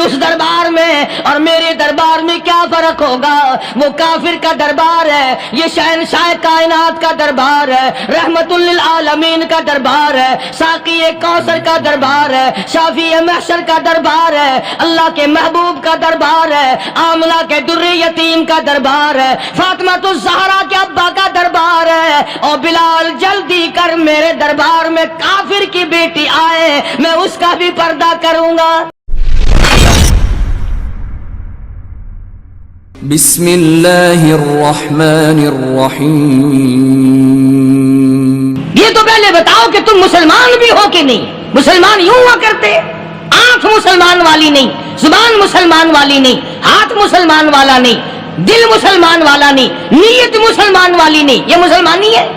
اس دربار میں اور میرے دربار میں کیا فرق ہوگا؟ وہ کافر کا دربار ہے، یہ شہنشاہ کائنات کا دربار ہے، رحمت للعالمین کا دربار ہے، ساقی کوثر کا دربار ہے، شافی محشر کا دربار ہے، اللہ کے محبوب کا دربار ہے، آمنہ کے در یتیم کا دربار ہے، فاطمہ الزہرا کے ابا کا دربار ہے۔ اور بلال جلدی کر میرے دربار میں کافر کی بیٹی آئے، میں اس کا بھی پردہ کروں گا۔ بسم اللہ الرحمن الرحیم۔ یہ تو پہلے بتاؤ کہ تم مسلمان بھی ہو کہ نہیں؟ مسلمان یوں ہوا کرتے، آنکھ مسلمان والی نہیں، زبان مسلمان والی نہیں، ہاتھ مسلمان والا نہیں، دل مسلمان والا نہیں، نیت مسلمان والی نہیں، یہ مسلمانی ہے؟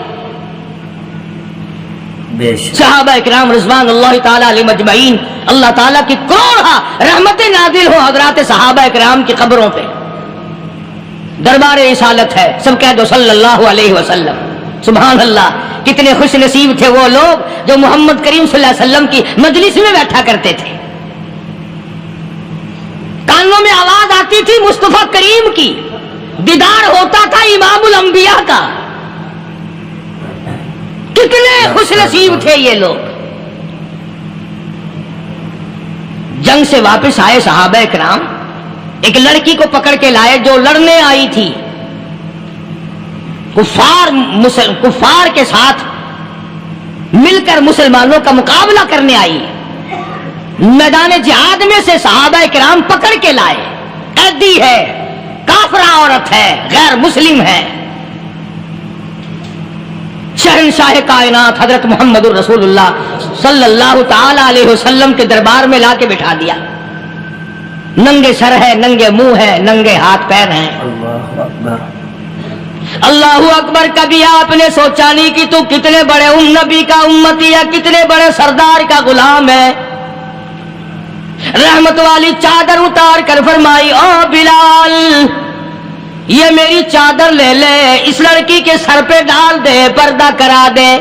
صحابہ اکرام رضوان اللہ تعالی علیہ مجمعین، اللہ تعالیٰ کی کروڑ رحمت نازل ہو حضرات صحابہ اکرام کی قبروں پہ۔ دربار رسالت ہے، سب کہہ دو صلی اللہ علیہ وسلم۔ سبحان اللہ، کتنے خوش نصیب تھے وہ لوگ جو محمد کریم صلی اللہ علیہ وسلم کی مجلس میں بیٹھا کرتے تھے، کانوں میں آواز آتی تھی مصطفیٰ کریم کی، دیدار ہوتا تھا امام الانبیاء کا۔ کتنے خوش نصیب تھے یہ لوگ۔ جنگ سے واپس آئے صحابہ اکرام، ایک لڑکی کو پکڑ کے لائے جو لڑنے آئی تھی، کفار کے ساتھ مل کر مسلمانوں کا مقابلہ کرنے آئی۔ میدان جہاد میں سے صحابہ کرام پکڑ کے لائے، قیدی ہے، کافرہ عورت ہے، غیر مسلم ہے، شہنشاہ کائنات حضرت محمد الرسول اللہ صلی اللہ تعالی علیہ وسلم کے دربار میں لا کے بٹھا دیا۔ ننگے سر ہے، ننگے منہ ہے، ننگے ہاتھ پیر ہیں۔ اللہ اکبر، اللہ اکبر۔ کبھی آپ نے سوچا نہیں کہ تو کتنے بڑے نبی کا امتی ہے، کتنے بڑے سردار کا غلام ہے؟ رحمت والی چادر اتار کر فرمائی، او بلال یہ میری چادر لے لے، اس لڑکی کے سر پہ ڈال دے، پردہ کرا دے۔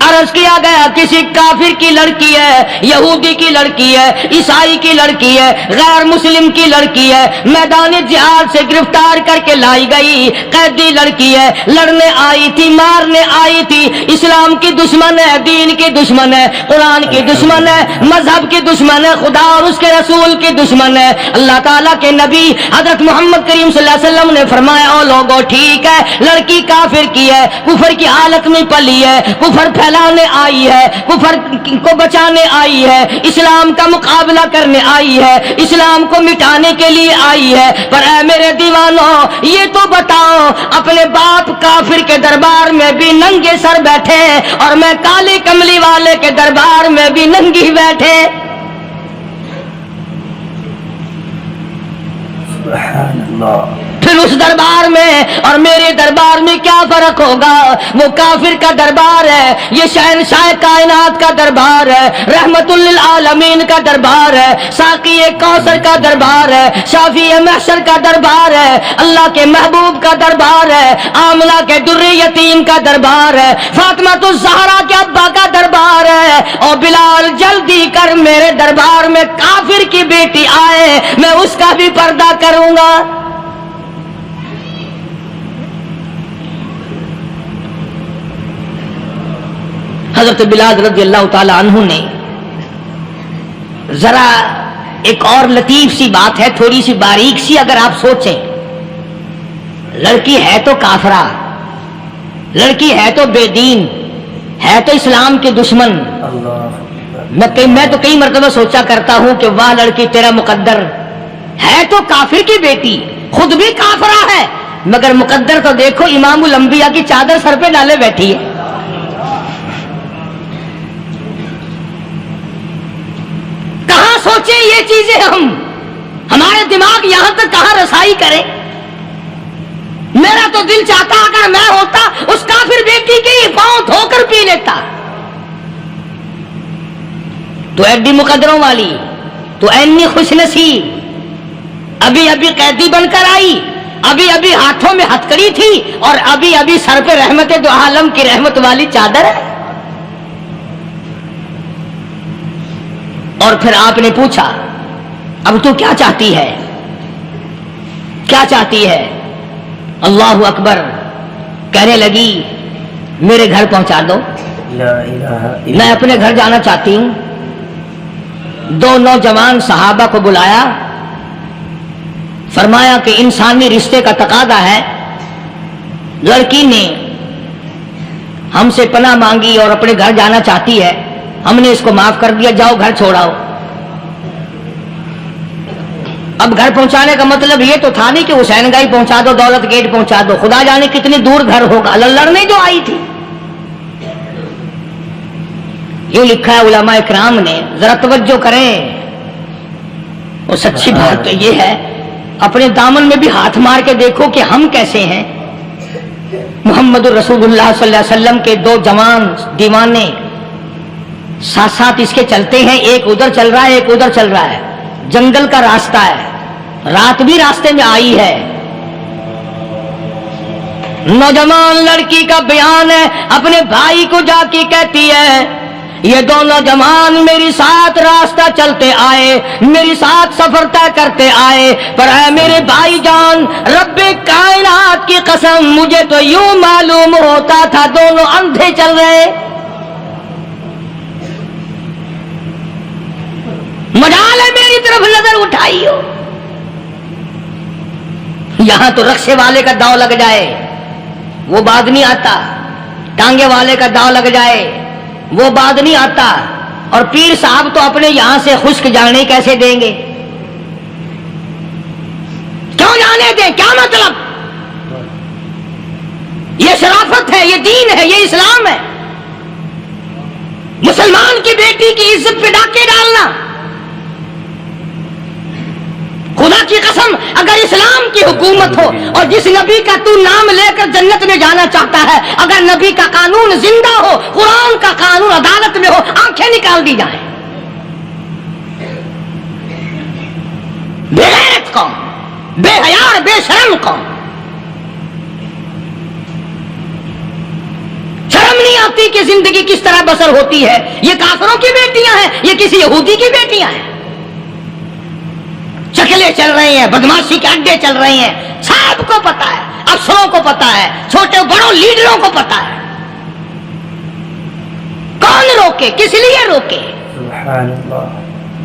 عرض کیا گیا کسی کافر کی لڑکی ہے، یہودی کی لڑکی ہے، عیسائی کی لڑکی ہے، غیر مسلم کی لڑکی ہے، میدان جہاد سے گرفتار کر کے لائی گئی، قیدی لڑکی ہے، لڑنے آئی تھی، مارنے آئی تھی، اسلام کی دشمن ہے، دین کی دشمن ہے، قرآن کی دشمن ہے، مذہب کی دشمن ہے، خدا اور اس کے رسول کی دشمن ہے۔ اللہ تعالیٰ کے نبی حضرت محمد کریم صلی اللہ علیہ وسلم نے فرمایا، او لوگوں ٹھیک ہے، لڑکی کافر کی ہے، کفر کی حالت میں پلی ہے، کفر پھیلانے آئی ہے، کفر کو بچانے آئی ہے، اسلام کا مقابلہ کرنے آئی ہے، اسلام کو مٹانے کے لیے آئی ہے، پر اے میرے دیوانوں یہ تو بتاؤ، اپنے باپ کافر کے دربار میں بھی ننگے سر بیٹھے اور میں کالی کملی والے کے دربار میں بھی ننگی بیٹھے۔ سبحان اللہ۔ پھر اس دربار میں اور میرے دربار میں کیا فرق ہوگا؟ وہ کافر کا دربار ہے، یہ شہنشاہ کائنات کا دربار ہے، رحمت للعالمین کا دربار ہے، ساقی کوثر کا دربار ہے، شافی محشر کا دربار ہے، اللہ کے محبوب کا دربار ہے، آمنہ کے در یتیم کا دربار ہے، فاطمہ الزہرا کے ابا کا دربار ہے۔ اور بلال جلدی کر میرے دربار میں کافر کی بیٹی آئے، میں اس کا بھی پردہ کروں گا۔ حضرت بلال رضی اللہ تعالی عنہ نے ذرا ایک اور لطیف سی بات ہے، تھوڑی سی باریک سی، اگر آپ سوچیں، لڑکی ہے تو کافرہ، لڑکی ہے تو بے دین، ہے تو اسلام کے دشمن۔ میں تو کئی مرتبہ سوچا کرتا ہوں کہ واہ لڑکی تیرا مقدر ہے، تو کافر کی بیٹی، خود بھی کافرہ ہے، مگر مقدر تو دیکھو امام الانبیاء کی چادر سر پہ ڈالے بیٹھی ہے۔ سوچیں یہ چیزیں، ہمارے دماغ یہاں تک کہاں رسائی کرے؟ میرا تو دل چاہتا اگر میں ہوتا اس کافر بیٹی کے ہی پاؤں دھو کر پی لیتا۔ تو ایڈی مقدروں والی، تو اینی خوش نصیب، ابھی ابھی قیدی بن کر آئی، ابھی ابھی ہاتھوں میں ہتکڑی تھی اور ابھی ابھی سر پہ رحمت دو عالم کی رحمت والی چادر ہے۔ اور پھر آپ نے پوچھا اب تو کیا چاہتی ہے، کیا چاہتی ہے؟ اللہ اکبر، کہنے لگی میرے گھر پہنچا دو، لا الہ الا میں اپنے گھر جانا چاہتی ہوں۔ دو نوجوان صحابہ کو بلایا، فرمایا کہ انسانی رشتے کا تقاضا ہے، لڑکی نے ہم سے پناہ مانگی اور اپنے گھر جانا چاہتی ہے، ہم نے اس کو معاف کر دیا، جاؤ گھر چھوڑاؤ۔ اب گھر پہنچانے کا مطلب یہ تو تھا نہیں کہ حسین گنج پہنچا دو، دولت گیٹ پہنچا دو، خدا جانے کتنی دور گھر ہوگا، لڑنے جو آئی تھی۔ یوں لکھا ہے علماء اکرام نے، ذرا توجہ کریں، اور سچی بات تو یہ ہے اپنے دامن میں بھی ہاتھ مار کے دیکھو کہ ہم کیسے ہیں۔ محمد الرسول اللہ صلی اللہ علیہ وسلم کے دو جوان دیوانے ساتھ ساتھ اس کے چلتے ہیں، ایک ادھر چل رہا ہے ایک ادھر چل رہا ہے، جنگل کا راستہ ہے، رات بھی راستے میں آئی ہے۔ نوجوان لڑکی کا بیان ہے، اپنے بھائی کو جا کے کہتی ہے یہ دونوں جوان میری ساتھ راستہ چلتے آئے، میری ساتھ سفر طے کرتے آئے، پر اے میرے بھائی جان، رب کائنات کی قسم مجھے تو یوں معلوم ہوتا تھا دونوں اندھے چل رہے، مجال ہے میری طرف نظر اٹھائی ہو، یہاں تو رکشے والے کا داؤ لگ جائے وہ بعد نہیں آتا، ٹانگے والے کا داؤ لگ جائے وہ بعد نہیں آتا، اور پیر صاحب تو اپنے یہاں سے خشک جانے کیسے دیں گے؟ کیوں جانے دیں؟ کیا مطلب؟ یہ شرافت ہے، یہ دین ہے، یہ اسلام ہے۔ مسلمان کی بیٹی کی عزت پہ ڈاکے ڈالنا، خدا کی قسم اگر اسلام کی حکومت ہو اور جس نبی کا تو نام لے کر جنت میں جانا چاہتا ہے، اگر نبی کا قانون زندہ ہو، قرآن کا قانون عدالت میں ہو، آنکھیں نکال دی جائیں۔ بے غیرت قوم، بے حیا اور بے شرم قوم، شرم نہیں آتی کہ زندگی کس طرح بسر ہوتی ہے۔ یہ کافروں کی بیٹیاں ہیں، یہ کسی یہودی کی بیٹیاں ہیں، چکلے چل رہے ہیں، بدماشی کے اڈے چل رہے ہیں، سب کو پتا ہے، افسروں کو پتا ہے، چھوٹے بڑوں لیڈروں کو پتا ہے، کون روکے؟ کس لیے روکے؟ سبحان اللہ۔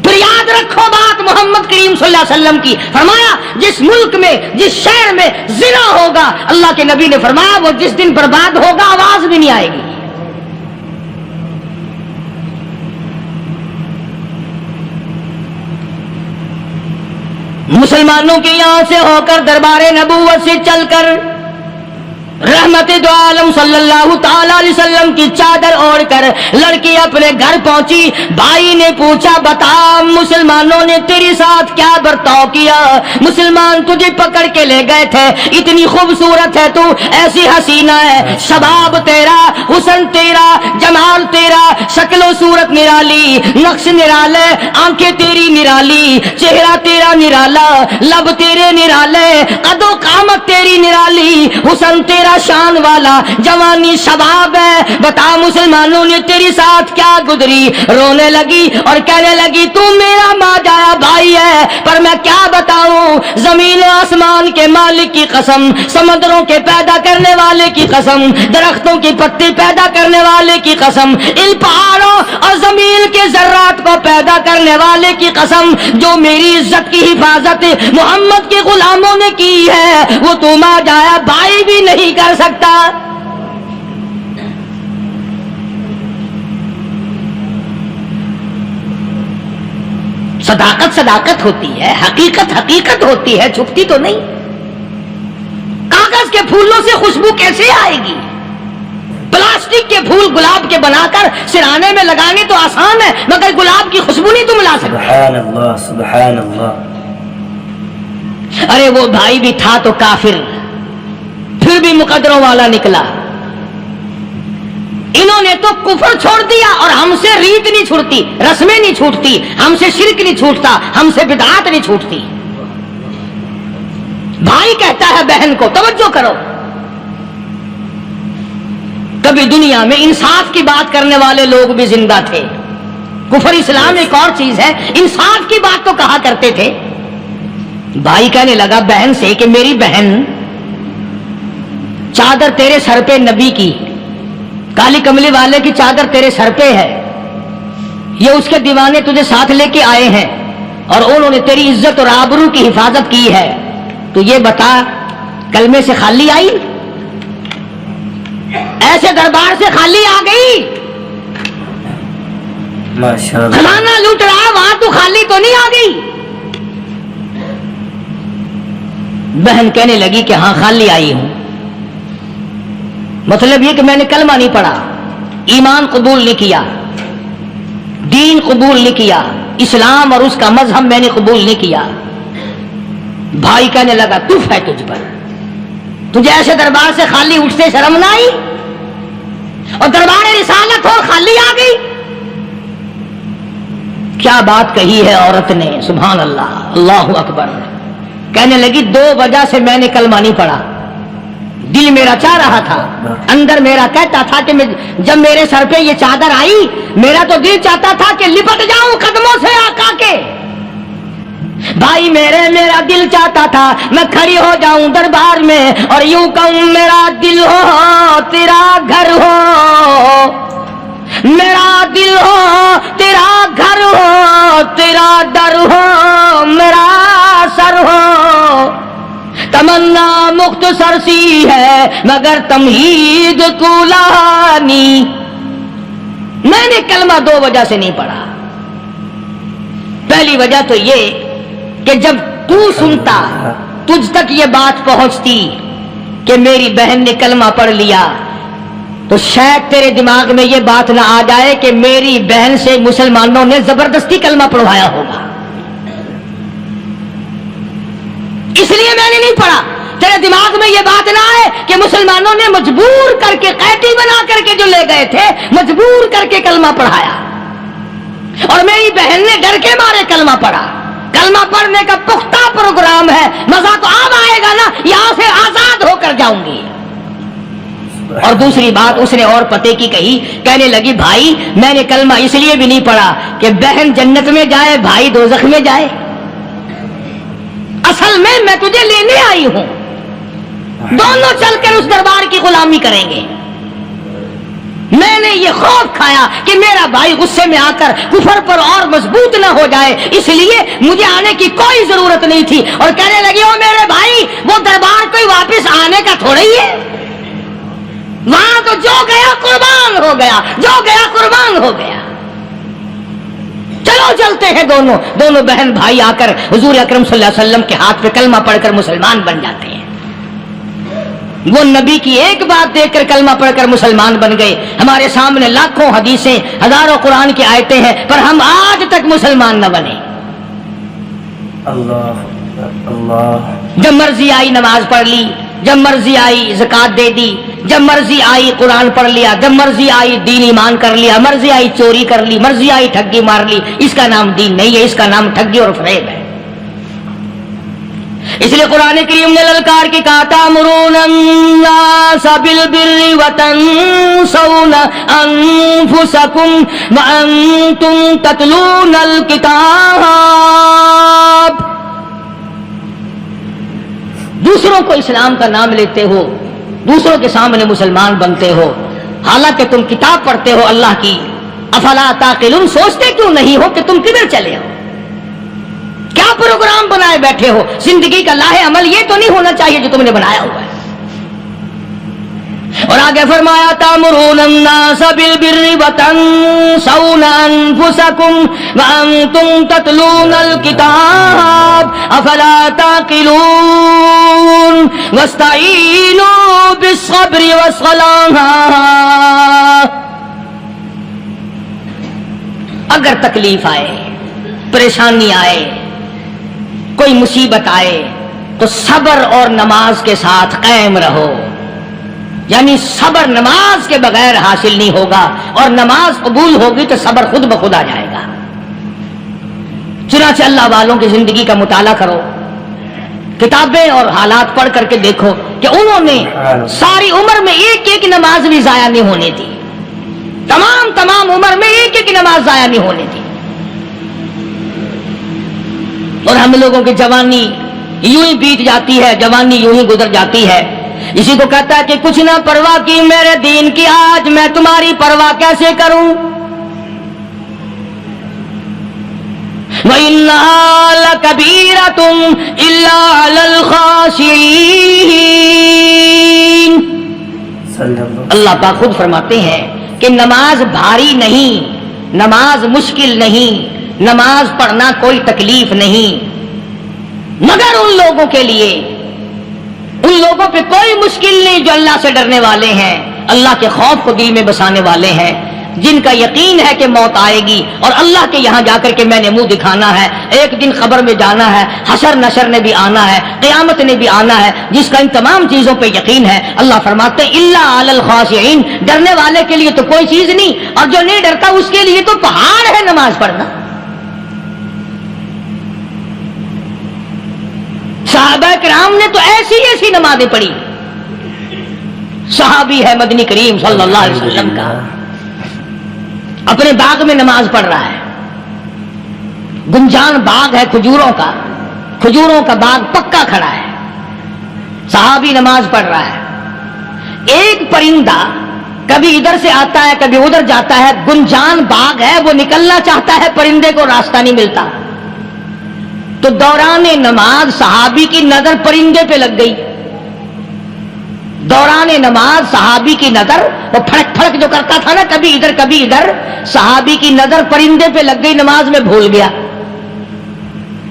پھر یاد رکھو بات محمد کریم صلی اللہ علیہ وسلم کی، فرمایا جس ملک میں جس شہر میں زنا ہوگا، اللہ کے نبی نے فرمایا وہ جس دن برباد ہوگا آواز بھی نہیں آئے گی۔ مسلمانوں کے یہاں سے ہو کر دربار نبوت سے چل کر رحمت دو عالم صلی اللہ تعالی علیہ وسلم کی چادر اوڑھ کر لڑکی اپنے گھر پہنچی۔ بھائی نے پوچھا بتا مسلمانوں نے تیرے ساتھ کیا برتاؤ کیا؟ مسلمان تجھے پکڑ کے لے گئے تھے، اتنی خوبصورت ہے تو، ایسی حسینہ ہے، شباب تیرا، حسن تیرا، جمال تیرا، شکل و صورت نرالی، نقش نرالے، آنکھیں تیری نرالی، چہرہ تیرا نرالا، لب تیرے نرالے، قد و قامت تیری نرالی، حسن تیرا شان والا، جوانی شباب ہے، بتا مسلمانوں نے تیری ساتھ کیا گزری؟ رونے لگی اور کہنے لگی تو میرا ماں جایا بھائی ہے، پر میں کیا بتاؤں، زمین و آسمان کے مالک کی قسم، سمندروں کے پیدا کرنے والے کی قسم، درختوں کی پتی پیدا کرنے والے کی قسم، ان پہاڑوں اور زمین کے ذرات کو پیدا کرنے والے کی قسم، جو میری عزت کی حفاظت محمد کے غلاموں نے کی ہے، وہ تو ماں جایا بھائی بھی نہیں کر سکتا۔ صداقت صداقت ہوتی ہے، حقیقت حقیقت ہوتی ہے، چھپتی تو نہیں۔ کاغذ کے پھولوں سے خوشبو کیسے آئے گی؟ پلاسٹک کے پھول گلاب کے بنا کر سرانے میں لگانے تو آسان ہے، مگر گلاب کی خوشبو نہیں تم لا سکتے۔ سبحان اللہ سبحان اللہ۔ ارے وہ بھائی بھی تھا تو کافر، پھر بھی مقدروں والا نکلا۔ انہوں نے تو کفر چھوڑ دیا، اور ہم سے ریت نہیں چھوٹتی، رسمیں نہیں چھوٹتی، ہم سے شرک نہیں چھوٹتا، ہم سے بدعات نہیں چھوٹتی۔ بھائی کہتا ہے بہن کو، توجہ کرو، کبھی دنیا میں انصاف کی بات کرنے والے لوگ بھی زندہ تھے، کفر اسلام ایک اور چیز ہے. انصاف کی بات تو کہا کرتے تھے. بھائی کہنے لگا بہن سے کہ میری بہن چادر تیرے سر پہ نبی کی، کالی کملی والے کی چادر تیرے سر پہ ہے، یہ اس کے دیوانے تجھے ساتھ لے کے آئے ہیں اور انہوں نے تیری عزت اور آبرو کی حفاظت کی ہے، تو یہ بتا کلمے سے خالی آئی؟ ایسے دربار سے خالی آ گئی؟ ماشاءاللہ. خزانہ لوٹ رہا وہاں تو خالی تو نہیں آ گئی؟ بہن کہنے لگی کہ ہاں خالی آئی ہوں. مطلب یہ کہ میں نے کلمہ نہیں پڑھا، ایمان قبول نہیں کیا، دین قبول نہیں کیا، اسلام اور اس کا مذہب میں نے قبول نہیں کیا. بھائی کہنے لگا تف ہے تجھ پر، تجھے ایسے دربار سے خالی اٹھتے شرم نہ آئی؟ اور دربار رسالت ہو خالی آ گئی؟ کیا بات کہی ہے عورت نے، سبحان اللہ، اللہ اکبر. کہنے لگی 2 وجہ سے میں نے کلمہ نہیں پڑھا. دل میرا چاہ رہا تھا، اندر میرا کہتا تھا کہ جب میرے سر پہ یہ چادر آئی میرا تو دل چاہتا تھا کہ لپٹ جاؤں قدموں سے آقا کے. بھائی میرا دل چاہتا تھا میں کھڑی ہو جاؤں دربار میں اور یوں کہوں میرا دل ہو تیرا گھر ہو، میرا دل ہو تیرا گھر ہو، تیرا در ہو میرا سر ہو. تمنا مختصر سی ہے مگر تمہید طولانی. میں نے کلمہ 2 وجہ سے نہیں پڑھا. پہلی وجہ تو یہ کہ جب تو سنتا، تجھ تک یہ بات پہنچتی کہ میری بہن نے کلمہ پڑھ لیا، تو شاید تیرے دماغ میں یہ بات نہ آ جائے کہ میری بہن سے مسلمانوں نے زبردستی کلمہ پڑھوایا ہوگا. اس لیے میں نے نہیں پڑھا. تیرے دماغ میں یہ بات نہ آئے کہ مسلمانوں نے مجبور کر کے قیدی بنا کر کے جو لے گئے تھے مجبور کر کے کلمہ پڑھایا اور میری بہن نے ڈر کے مارے کلمہ پڑھا. کلمہ پڑھنے کا پختہ پروگرام ہے. مزہ تو اب آئے گا نا، یہاں سے آزاد ہو کر جاؤں گی. اور دوسری بات اس نے اور پتے کی کہی. کہنے لگی بھائی میں نے کلمہ اس لیے بھی نہیں پڑھا کہ بہن جنت میں جائے بھائی دوزخ میں جائے. اصل میں تجھے لینے آئی ہوں، دونوں چل کر اس دربار کی غلامی کریں گے. میں نے یہ خوف کھایا کہ میرا بھائی غصے میں آ کر کفر پر اور مضبوط نہ ہو جائے، اس لیے مجھے آنے کی کوئی ضرورت نہیں تھی. اور کہنے لگی او میرے بھائی وہ دربار کوئی واپس آنے کا تھوڑا ہی ہے، وہاں تو جو گیا قربان ہو گیا، جو گیا قربان ہو گیا. چلو چلتے ہیں. دونوں بہن بھائی آ کر حضور اکرم صلی اللہ علیہ وسلم کے ہاتھ پہ کلمہ پڑھ کر مسلمان بن جاتے ہیں. وہ نبی کی ایک بات دیکھ کر کلمہ پڑھ کر مسلمان بن گئے. ہمارے سامنے لاکھوں حدیثیں، ہزاروں قرآن کی آیتیں ہیں، پر ہم آج تک مسلمان نہ بنے. اللہ اللہ. جب مرضی آئی نماز پڑھ لی، جب مرضی آئی زکات دے دی، جب مرضی آئی قرآن پڑھ لیا، جب مرضی آئی دین ایمان کر لیا، مرضی آئی چوری کر لی، مرضی آئی ٹھگی مار لی. اس کا نام دین نہیں ہے، اس کا نام ٹھگی اور فریب ہے. اس لیے قرآن کریم نے للکار کی کہا تأمرون الناس بالبر وتنسون انفسکم وانتم تتلون الکتاب. دوسروں کو اسلام کا نام لیتے ہو، دوسروں کے سامنے مسلمان بنتے ہو، حالانکہ تم کتاب پڑھتے ہو اللہ کی. افلا تعقلون، سوچتے کیوں نہیں ہو کہ تم کدھر چلے ہو؟ کیا پروگرام بنائے بیٹھے ہو؟ زندگی کا لاہ عمل یہ تو نہیں ہونا چاہیے جو تم نے بنایا ہوا ہے. اور آگے فرمایا تأمرون الناس بالبر وتنسون انفسکم وانتم تتلون الکتاب افلا تعقلون واستعینوا بالصبر والصلاة. اگر تکلیف آئے، پریشانی آئے، کوئی مصیبت آئے تو صبر اور نماز کے ساتھ قائم رہو. یعنی صبر نماز کے بغیر حاصل نہیں ہوگا، اور نماز قبول ہوگی تو صبر خود بخود آ جائے گا. چنانچہ اللہ والوں کی زندگی کا مطالعہ کرو، کتابیں اور حالات پڑھ کر کے دیکھو کہ انہوں نے ساری عمر میں ایک ایک نماز بھی ضائع نہیں ہونے دی. تمام عمر میں ایک ایک نماز ضائع نہیں ہونے دی. ہم لوگوں کی جوانی یوں ہی بیت جاتی ہے، جوانی یوں ہی گزر جاتی ہے. اسی کو کہتا ہے کہ کچھ نہ پرواہ کی میرے دین کی، آج میں تمہاری پرواہ کیسے کروں. وَإِنَّهَا لَكَبِيرَةٌ إِلَّا عَلَى الْخَاشِعِينَ. اللہ پاک خود فرماتے ہیں کہ نماز بھاری نہیں، نماز مشکل نہیں، نماز پڑھنا کوئی تکلیف نہیں، مگر ان لوگوں کے لیے، ان لوگوں پہ کوئی مشکل نہیں جو اللہ سے ڈرنے والے ہیں، اللہ کے خوف کو دل میں بسانے والے ہیں، جن کا یقین ہے کہ موت آئے گی اور اللہ کے یہاں جا کر کے میں نے منہ دکھانا ہے، ایک دن خبر میں جانا ہے، حشر نشر نے بھی آنا ہے، قیامت نے بھی آنا ہے، جس کا ان تمام چیزوں پہ یقین ہے. اللہ فرماتے ہیں الا علی الخاشعین، ڈرنے والے کے لیے تو کوئی چیز نہیں، اور جو نہیں ڈرتا اس کے لیے تو پہاڑ ہے نماز پڑھنا. صحابہ کرام نے تو ایسی ایسی نمازیں پڑھی. صحابی ہے مدنی کریم صلی اللہ علیہ وسلم کا، اپنے باغ میں نماز پڑھ رہا ہے. گنجان باغ ہے کھجوروں کا، کھجوروں کا باغ پکا کھڑا ہے، صحابی نماز پڑھ رہا ہے. ایک پرندہ کبھی ادھر سے آتا ہے کبھی ادھر جاتا ہے، گنجان باغ ہے، وہ نکلنا چاہتا ہے، پرندے کو راستہ نہیں ملتا. تو دوران نماز صحابی کی نظر پرندے پہ لگ گئی. دوران نماز صحابی کی نظر، وہ پھڑک پھڑک جو کرتا تھا نا کبھی ادھر کبھی ادھر، صحابی کی نظر پرندے پہ لگ گئی، نماز میں بھول گیا.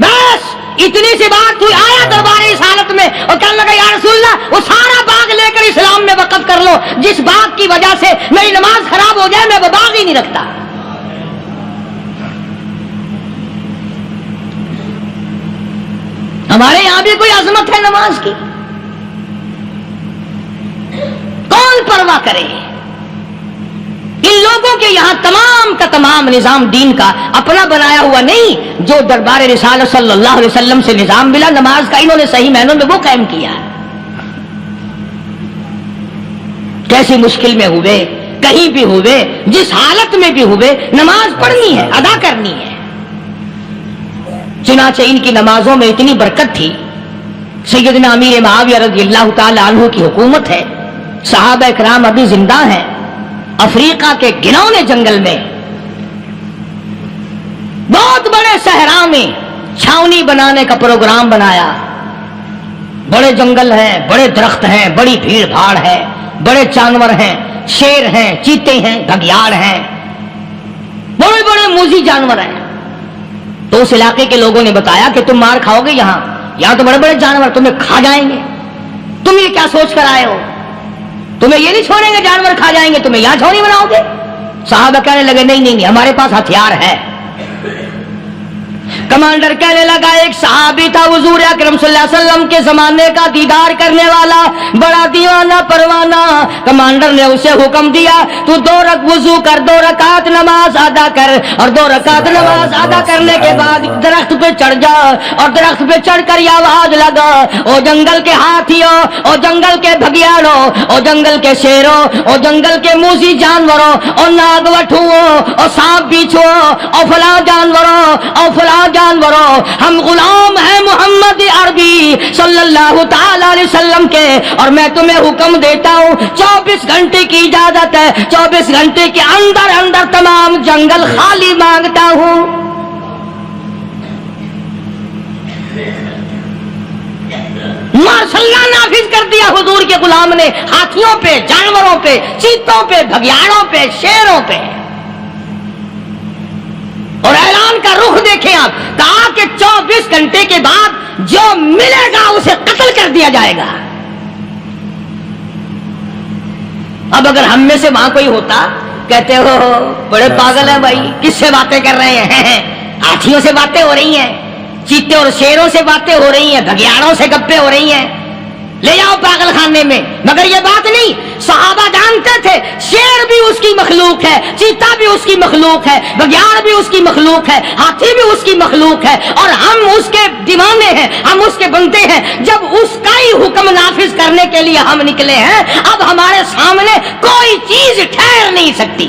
بس اتنی سی بات ہوئی، آیا دربار رسالت میں اور کہنے لگا یا رسول اللہ وہ سارا باغ لے کر اسلام میں وقف کر لو، جس باغ کی وجہ سے میری نماز خراب ہو جائے میں وہ باغ ہی نہیں رکھتا. ہمارے یہاں بھی کوئی عظمت ہے نماز کی، کون پرواہ کرے. ان لوگوں کے یہاں تمام کا تمام نظام دین کا اپنا بنایا ہوا نہیں، جو دربار رسالت صلی اللہ علیہ وسلم سے نظام ملا نماز کا، انہوں نے صحیح معنوں میں وہ قائم کیا. کیسی مشکل میں ہوئے، کہیں بھی ہوئے، جس حالت میں بھی ہوئے، نماز پڑھنی ہے، ادا کرنی ہے. چنانچہ ان کی نمازوں میں اتنی برکت تھی. سیدنا امیر معاویہ رضی اللہ تعالی عنہ کی حکومت ہے، صحابہ کرام ابھی زندہ ہیں. افریقہ کے گھنونے جنگل میں بہت بڑے صحرا میں چھاونی بنانے کا پروگرام بنایا. بڑے جنگل ہیں، بڑے درخت ہیں، بڑی بھیڑ بھاڑ ہے، بڑے جانور ہیں، شیر ہیں، چیتے ہیں، گھگیاڑ ہیں، بڑے بڑے موذی جانور ہیں. تو اس علاقے کے لوگوں نے بتایا کہ تم مار کھاؤ گے، یہاں تو بڑے بڑے جانور تمہیں کھا جائیں گے، تم یہ کیا سوچ کر آئے ہو؟ تمہیں یہ نہیں چھوڑیں گے، جانور کھا جائیں گے، تمہیں یہاں چھوڑی بناؤ گے؟ صحابہ کہنے لگے نہیں ہمارے پاس ہتھیار ہے. کمانڈر کہنے لگا، ایک صحابی تھا حضور اکرم صلی اللہ علیہ وسلم کے زمانے کا دیدار کرنے والا، بڑا دیوانہ پروانہ. کمانڈر نے اسے حکم دیا تو 2 وضو کر، 2 رکعت نماز ادا کر، اور 2 رکعت نماز ادا کرنے کے بعد درخت پہ چڑھ جا، اور درخت پہ چڑھ کر یہ آواز لگا، او جنگل کے ہاتھیوں، او جنگل کے بھگیاڑوں، او جنگل کے شیروں، او جنگل کے موذی جانوروں، او ناگ وٹھوؤں، او سانپ بیچھوں، او فلاں جانوروں، او فلاں جانوروں، ہم غلام ہیں محمد عربی صلی اللہ تعالی علیہ وسلم کے، اور میں تمہیں حکم دیتا ہوں 24 گھنٹے کی اجازت ہے، 24 گھنٹے کے اندر اندر تمام جنگل خالی مانگتا ہوں. ماشاء اللہ نافذ کر دیا حضور کے غلام نے، ہاتھیوں پہ، جانوروں پہ، چیتوں پہ، بھگیاڑوں پہ، شیروں پہ. اور اعلان کا رخ دیکھیں آپ، کہا کہ 24 گھنٹے کے بعد جو ملے گا اسے قتل کر دیا جائے گا. اب اگر ہم میں سے وہاں کوئی ہوتا، کہتے ہو بڑے پاگل ہیں بھائی، کس سے باتیں کر رہے ہیں؟ ہاتھیوں سے باتیں ہو رہی ہیں، چیتے اور شیروں سے باتیں ہو رہی ہیں، بھگیاڑوں سے گپیں ہو رہی ہیں، لے جاؤ پاگل خانے میں. مگر یہ بات نہیں، صحابہ جانتے تھے شیر بھی اس کی مخلوق ہے، چیتا بھی اس کی مخلوق ہے، بگیاڑ بھی اس کی مخلوق ہے، ہاتھی بھی اس کی مخلوق ہے، اور ہم اس کے دیوانے ہیں، ہم اس کے بندے ہیں. جب اس کا ہی حکم نافذ کرنے کے لیے ہم نکلے ہیں، اب ہمارے سامنے کوئی چیز ٹھہر نہیں سکتی.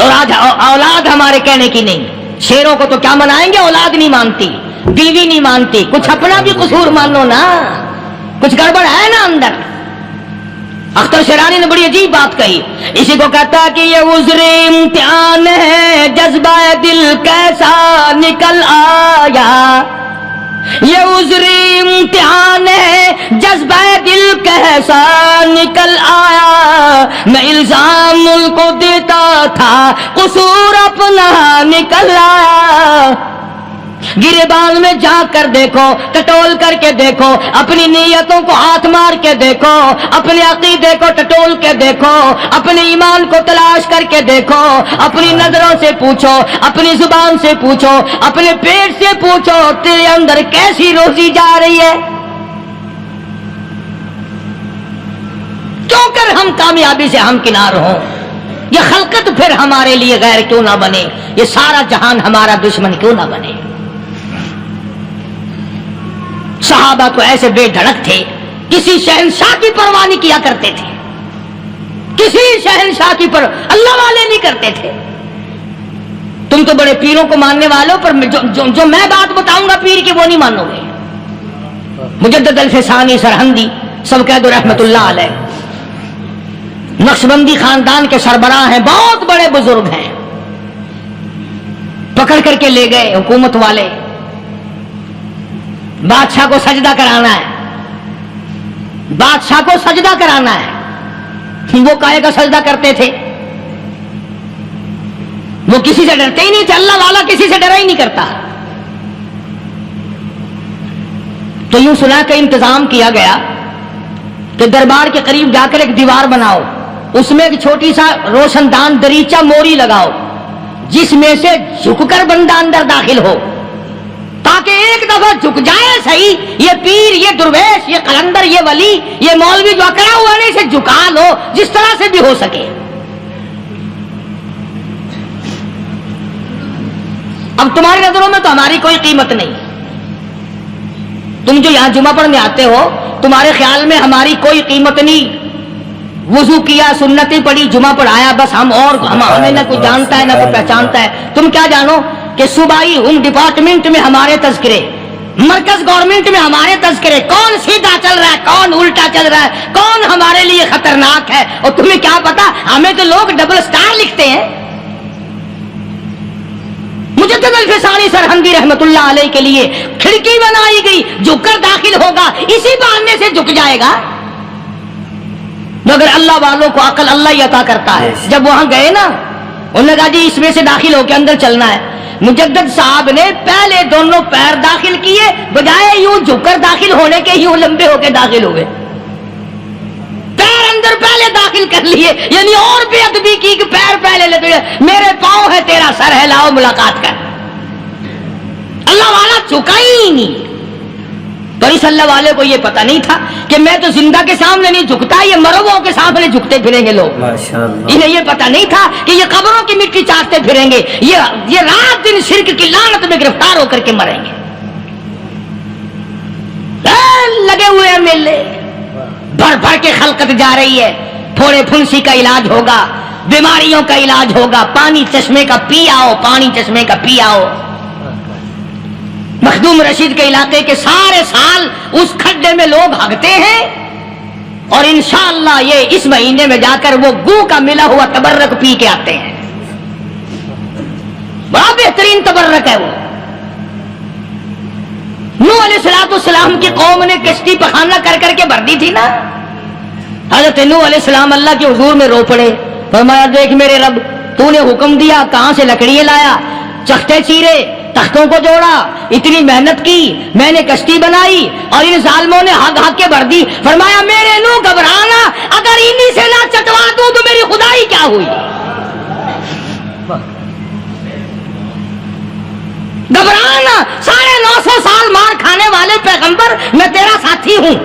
اور آج اولاد ہمارے کہنے کی نہیں. شیروں کو تو کیا منائیں گے, اولاد نہیں مانتی, بیوی نہیں مانتی. کچھ اپنا بھی قصور مانو نا, کچھ گڑبڑ ہے نا اندر. اختر شیرانی نے بڑی عجیب بات کہی, اسی کو کہتا ہے کہ یہ عذر امتحان ہے, جذبہ دل کیسا نکل آیا. یہ عذر امتحان ہے, جذبہ دل کیسا نکل آیا. میں الزام ان کو دیتا تھا, قصور اپنا نکل آیا. گریبان میں جا کر دیکھو, ٹٹول کر کے دیکھو, اپنی نیتوں کو ہاتھ مار کے دیکھو, اپنے عقیدے کو ٹٹول کے دیکھو, اپنے ایمان کو تلاش کر کے دیکھو, اپنی نظروں سے پوچھو, اپنی زبان سے پوچھو, اپنے پیٹ سے پوچھو, تیرے اندر کیسی روزی جا رہی ہے. کیوں کر ہم کامیابی سے ہمکنار ہوں؟ یہ خلقت پھر ہمارے لیے غیر کیوں نہ بنے, یہ سارا جہان ہمارا دشمن کیوں نہ بنے. صحابہ تو ایسے بے دھڑک تھے, کسی شہنشاہ کی پرواہ نہیں کیا کرتے تھے, کسی شہنشاہ کی اللہ والے نہیں کرتے تھے. تم تو بڑے پیروں کو ماننے والوں, پر جو میں بات بتاؤں گا پیر کی وہ نہیں مانو گے. مجدد الفسانی سرہندی سب کہہ دو رحمت اللہ علیہ, نقشبندی خاندان کے سربراہ ہیں, بہت بڑے بزرگ ہیں. پکڑ کر کے لے گئے حکومت والے, بادشاہ کو سجدہ کرانا ہے, بادشاہ کو سجدہ کرانا ہے. وہ کائے کا سجدہ کرتے تھے, وہ کسی سے ڈرتے ہی نہیں تھے. اللہ والا کسی سے ڈرا ہی نہیں کرتا. تو یوں سنا کہ انتظام کیا گیا کہ دربار کے قریب جا کر ایک دیوار بناؤ, اس میں ایک چھوٹی سا روشن دان دریچہ موری لگاؤ, جس میں سے جھک کر بندہ اندر داخل ہو, تاکہ ایک دفعہ جھک جائے صحیح. یہ پیر, یہ درویش, یہ قلندر, یہ ولی, یہ مولوی جو اکڑا ہوا ہے اسے جھکا لو جس طرح سے بھی ہو سکے. اب تمہاری نظروں میں تو ہماری کوئی قیمت نہیں. تم جو یہاں جمعہ پڑھنے آتے ہو, تمہارے خیال میں ہماری کوئی قیمت نہیں. وضو کیا, سنتیں پڑھی, جمعہ پڑھایا, بس ہمیں نہ کوئی جانتا ہے نہ کوئی پہچانتا ہے. تم کیا جانو کہ صوبائی ہوم ڈپارٹمنٹ میں ہمارے تذکرے, مرکز گورنمنٹ میں ہمارے تذکرے, کون سیدھا چل رہا ہے, کون الٹا چل رہا ہے, کون ہمارے لیے خطرناک ہے. اور تمہیں کیا پتا, ہمیں تو لوگ ڈبل سٹار لکھتے ہیں. مجدد الفسانی سرہندی رحمت اللہ علیہ کے لیے کھڑکی بنائی گئی, جھک کر داخل ہوگا, اسی بہانے سے جھک جائے گا. مگر اللہ والوں کو عقل اللہ ہی عطا کرتا ہے. جب وہاں گئے نا, انہوں نے کہا جی اس میں سے داخل ہو کے اندر چلنا ہے. مجدد صاحب نے پہلے دونوں پیر داخل کیے, بجائے یوں جھک کر داخل ہونے کے یوں لمبے ہو کے داخل ہوئے. پیر اندر پہلے داخل کر لیے, یعنی اور بے ادبی کی کہ پیر پہلے لیتے ہوئے, میرے پاؤں ہے تیرا سر ہے, لاؤ ملاقات کر. اللہ والا جھکا ہی نہیں. تو اس اللہ والے کو یہ پتا نہیں تھا کہ میں تو زندہ کے سامنے نہیں جھکتا, یہ مرووں کے سامنے جھکتے پھریں گے لوگ. انہیں یہ پتا نہیں تھا کہ یہ قبروں کی مٹی چاٹتے پھریں گے, یہ رات دن شرک کی لعنت میں گرفتار ہو کر کے مریں گے. لگے ہوئے ہیں میلے, بھر بھر کے خلقت جا رہی ہے. تھوڑے پھنسی کا علاج ہوگا, بیماریوں کا علاج ہوگا, پانی چشمے کا پی آؤ, پانی چشمے کا پی آؤ. مخدوم رشید کے علاقے کے سارے سال اس کھڈے میں لوگ ہگتے ہیں, اور انشاءاللہ یہ اس مہینے میں جا کر وہ گو کا ملا ہوا تبرک پی کے آتے ہیں. بڑا بہترین تبرک ہے وہ. نوح علیہ السلام کی قوم نے کشتی پخانہ کر کر کے بھر دی تھی نا. حضرت نوح علیہ السلام اللہ کے حضور میں رو پڑے, فرمایا دیکھ میرے رب, تو نے حکم دیا, کہاں سے لکڑیاں لایا, چختے چیرے, تختوں کو جوڑا, اتنی محنت کی, میں نے کشتی بنائی, اور ان ظالموں نے ہگ ہگ کے بھر دی. فرمایا میرے نو گھبرانا, اگر انہی سے نہ چٹوا دوں تو میری خدائی کیا ہوئی. گھبرانا, 950 سال مار کھانے والے پیغمبر, میں تیرا ساتھی ہوں,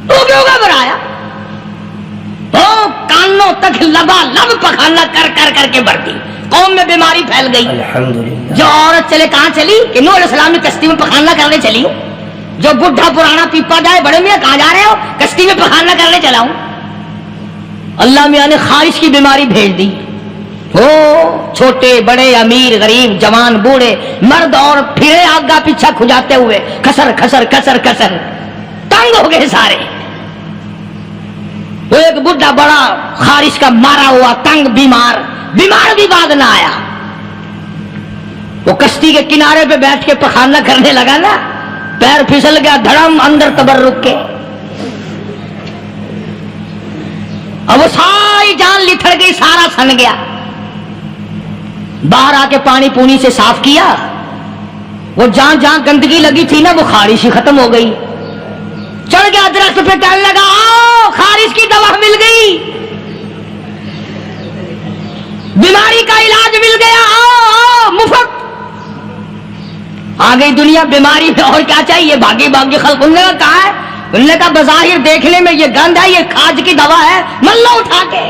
تو کیوں گھبرایا. تو کانوں تک لبا لب پخانا کر کر کر کے بھر دی. قوم میں بیماری پھیل گئی. جو عورت چلے کہاں چلی, کہ نوح علیہ السلام نے کشتی میں پخانا کرنے چلی ہوں. جو بڈھا پرانا پیپا جائے, بڑے میاں کہاں جا رہے ہو, کشتی میں پخانا کرنے چلا ہوں. اللہ میاں نے خارش کی بیماری بھیج دی. ہو چھوٹے بڑے امیر غریب جوان بوڑھے مرد اور پھرے آگا پیچھا کھجاتے ہوئے کسر کسر کسر کسر تنگ ہو گئے سارے. وہ ایک بڈھا بڑا خارش کا مارا ہوا تنگ بیمار بھی بعد نہ آیا. وہ کشتی کے کنارے پہ بیٹھ کے پخانہ کرنے لگا نا, پیر پھسل گیا دھڑم اندر تبرک کے, اب وہ ساری جان لتھڑ گئی, سارا سن گیا. باہر آ کے پانی پونی سے صاف کیا, وہ جہاں جہاں گندگی لگی تھی نا وہ خارش ہی ختم ہو گئی. چڑھ گیا درخت پہ, کہنے لگا آؤ خارش کی دوا مل گئی, بیماری کا علاج مل گیا, آؤ مفت. آ گئی دنیا بیماری میں, اور کیا چاہیے. بھاگی بھاگی خلق. انہوں نے کہا ہے, انہوں نے کہا بظاہر دیکھنے میں یہ گند ہے, یہ کھاج کی دوا ہے, من لو اٹھا کے.